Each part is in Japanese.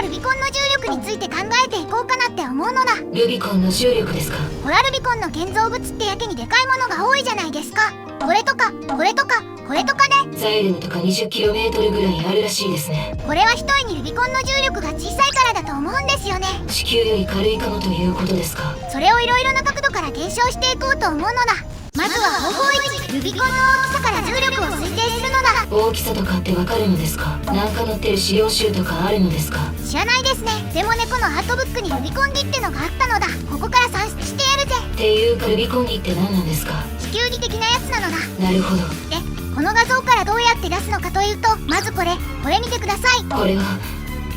はルビコンの重力について考えていこうかなって思うのだ。ルビコンの重力ですか？ほらルビコンの建造物ってやけにでかいものが多いじゃないですか。これとかこれとかこれとかね。ザイルムとか 20km ぐらいあるらしいですね。これは一重にルビコンの重力が小さいからだと思うんですよね。地球より軽いかもということですか？それをいろいろな角度から検証していこうと思うのだ。まずは方法1、ルビコンの大きさから重力を推定するのだ。大きさとかってわかるのですか？なんか載ってる資料集とかあるのですか？知らないですね。でも猫のアートブックにルビコン儀ってのがあったのだ。ここから算出してやるぜ。っていうかルビコン儀って何なんですか？地球儀的なやつなのだ。なるほど。で、この画像からどうやって出すのかというと、まずこれ見てください。これは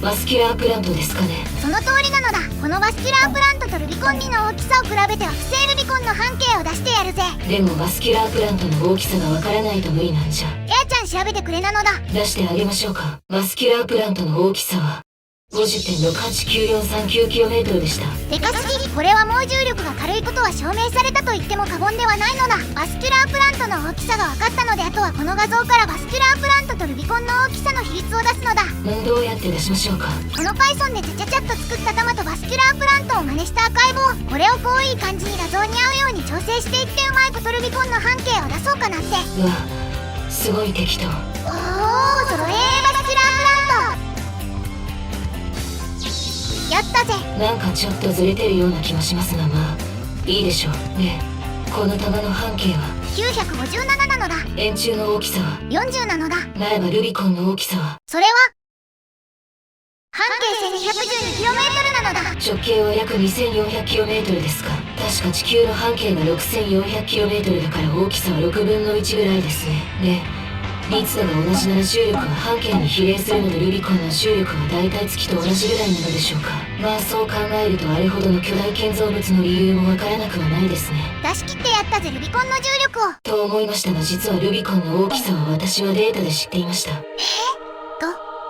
バスキュラープラントですかね？その通りなのだ。このバスキュラープラントとルビコン儀の大きさを比べて惑星ルビコンの半径を出してやるぜ。でもバスキュラープラントの大きさがわからないと無理なんじゃ。エアちゃん調べてくれなのだ。出してあげましょうか。バスキュラープラントの大きさは 50.689439km でした。でかすぎ。これはもう重力が軽いことは証明されたと言っても過言ではないのだ。バスキュラープラントの大きさが分かったので、あとはこの画像からバスキュラープラントとルビコンの大きさの比率を出すのだ。どうやって出しましょうか？この Python でちゃちゃちゃっと作った玉とバスキュラープラントを真似した赤い棒、これをこういい感じに画像に合うように調整していって、うまいことルビコンの半径を出そうかなって。うわ、すごい適当。おー、そろバスキュラープラントやったぜ。なんかちょっとずれてるような気もしますが、まあいいでしょう。で、この玉の半径は957なのだ。円柱の大きさは40なのだ。ならばルビコンの大きさはそれは半径 1212km なのだ。直径は約 2400km ですか？確か地球の半径が 6400km だから大きさは6分の1ぐらいですね。で、密度が同じなら重力は半径に比例するのでルビコンの重力は大体月と同じぐらいなのでしょうか。まあそう考えるとあれほどの巨大建造物の理由もわからなくはないですね。出し切ってやったぜルビコンの重力を。と思いましたが、実はルビコンの大きさを私はデータで知っていました。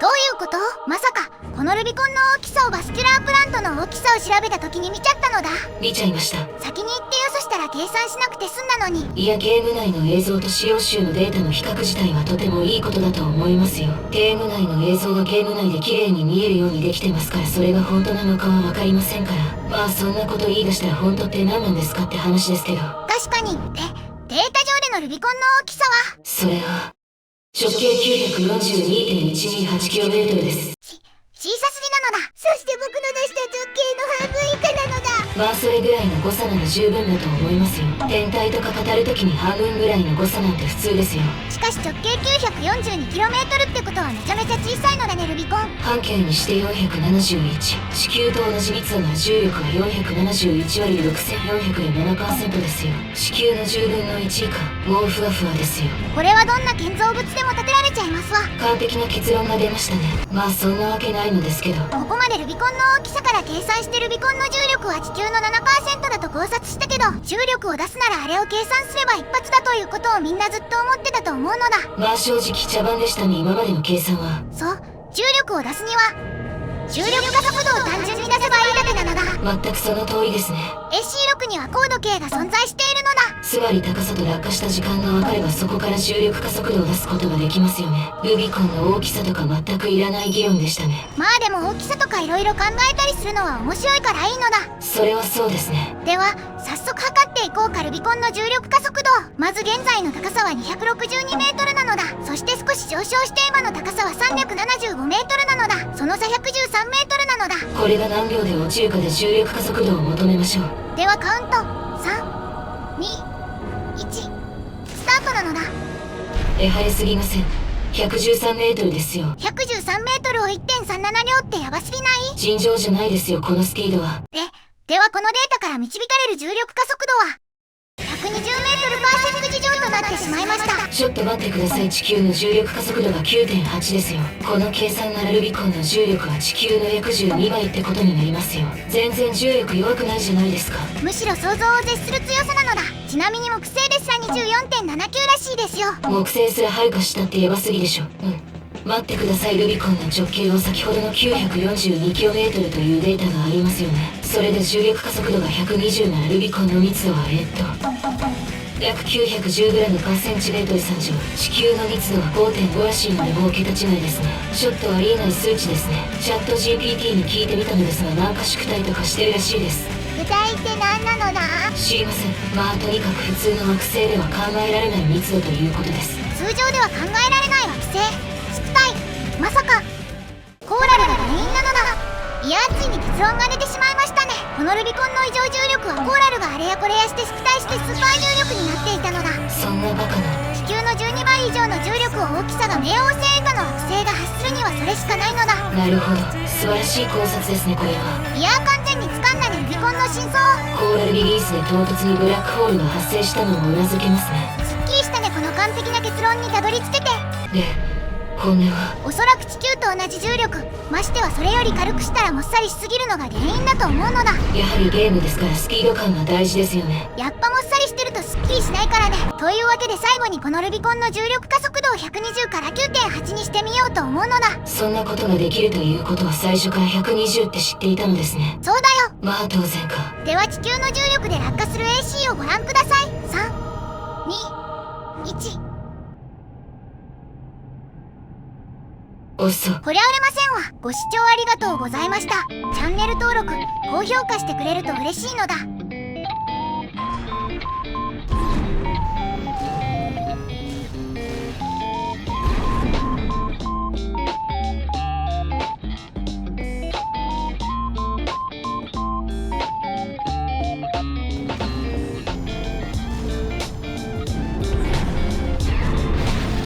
どういうこと？まさかこのルビコンの大きさをバスキュラープラントの大きさを調べた時に見ちゃったのだ。見ちゃいました。先に言ってよ、そしたら計算しなくて済んだのに。いや、ゲーム内の映像と資料集のデータの比較自体はとてもいいことだと思いますよ。ゲーム内の映像はゲーム内で綺麗に見えるようにできてますから、それが本当なのかはわかりませんから。まあそんなこと言い出したら本当って何なんですかって話ですけど。確かに。データ上でのルビコンの大きさはそれは直径 942.128km です。小さすぎなのだ。そして僕の出した直径の半分以下なのだ。まあそれぐらいの誤差なら十分だと思いますよ。天体とか語るときに半分ぐらいの誤差なんて普通ですよ。しかし直径 942km ってことはめちゃめちゃ小さいのだねルビコン。半径にして471。地球と同じ密度な重力は471割る6407%ですよ。地球の10分の1以下。もうふわふわですよ。これはどんな建造物でも建てられちゃいますわ。完璧な結論が出ましたね。まあそんなわけないのですけど。ここまでルビコンの大きさから計算してルビコンの重力は地球の 7% だと考察したけど、重力を出すならあれを計算すれば一発だということをみんなずっと思ってたと思うのだ。まあ正直茶番でしたね、今までの計算は。そう、重力を出すには重力加速度を単純に出せばいいだけなのだ。全くその通りですね。 AC6 には高度計が存在しているのだ。つまり高さと落下した時間が分かればそこから重力加速度を出すことができますよね。ルビコンの大きさとか全くいらない議論でしたね。まあでも大きさとか色々考えたりするのは面白いからいいのだ。それはそうですね。では早速測っていこうか。ルビコンの重力加速度。まず現在の高さは 262m なのだ。そして少し上昇して今の高さは 375m なのだ。その差 113m なのだ。これが何秒で落ちるかで重力加速度を求めましょう。ではカウント321スタートなのだ。早すぎません。113mですよ。 113m を 1.37 両ってやばすぎない？尋常じゃないですよ、このスピードは。ではこのデータから導かれる重力加速度は 120m パーセント以上となってしまいました。ちょっと待ってください。地球の重力加速度が 9.8 ですよ。この計算ならルビコンの重力は地球の約12倍ってことになりますよ。全然重力弱くないじゃないですか。むしろ想像を絶する強さなのだ。ちなみに木星ですら 24.79 らしいですよ。木星すらはるか下ってヤバすぎでしょ。待ってください。ルビコンの直径は先ほどの 942km というデータがありますよね。それで重力加速度が120ならルビコンの密度は約 910g/cm 3乗。地球の密度は 5.5 らしいのでもう桁違いですね。ちょっとありえない数値ですね。チャット GPT に聞いてみたのですが、なんか宿題とかしてるらしいです。具体って何なのだ？知りません。まあとにかく普通の惑星では考えられない密度ということです。通常では考えられない惑星宿体、まさかコーラルが原因なのだ。いや、ついに結論が出てしまいましたね。このルビコンの異常重力はコーラルがあれやこれやして縮体してスーパー重力になっていたのだ。そんなバカな。地球の12倍以上の重力を大きさが冥王星以下の惑星が発するにはそれしかないのだ。なるほど、素晴らしい考察ですねこれは。いや、完全に掴んだね、ルビコンの真相。コーラルリリースで唐突にブラックホールが発生したのもうなずけますね。すっきりしたね、この完璧な結論にたどり着けて。で、本音はおそらく地球と同じ重力、ましてはそれより軽くしたらもっさりしすぎるのが原因だと思うのだ。やはりゲームですからスピード感が大事ですよね。やっぱもっさりしてるとすっきりしないからね。というわけで最後にこのルビコンの重力加速度を120から 9.8 にしてみようと思うのだ。そんなことができるということは最初から120って知っていたのですね。そうだよ。まあ当然か。では地球の重力で落下する AC をご覧ください。3、2、1。遅っ。こりゃ売れませんわ。ご視聴ありがとうございました。チャンネル登録、高評価してくれると嬉しいのだ。